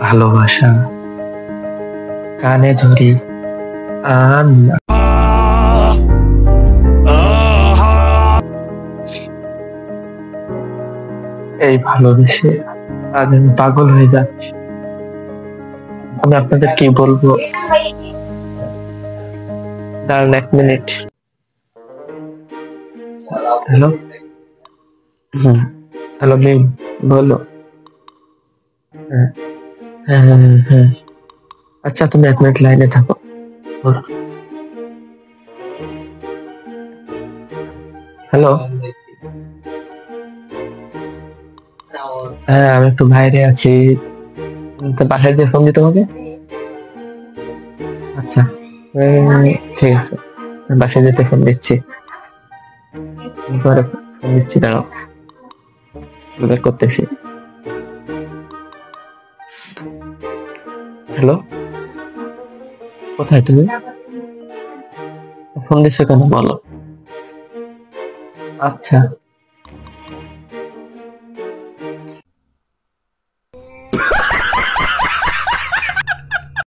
ভালোবাসা কানে ধরি আর না। এই ভালোবেসে আজ আমি পাগল হয়ে যাচ্ছি। আমি আপনাদের কি বলবো, দাঁড়ান 1 মিনিট। হ্যালো। হ্যালো মিম, বলো। হ্যাঁ হ্যাঁ হ্যাঁ হ্যাঁ হ্যাঁ। আচ্ছা তুমি 1 মিনিট লাইনে থাকো। হ্যালো। হ্যাঁ আমি একটু বাইরে আছি, তো বাসায় দিয়ে ফোন দিতে হবে। আচ্ছা ঠিক আছে, বাসায় যেতে ফোন দিচ্ছি, পরে ফোন দিচ্ছি, দাঁড়াও বের করতেছি। হ্যালো, কোথায় তুমি? ফোন দিচ্ছ কেন বলো। আচ্ছা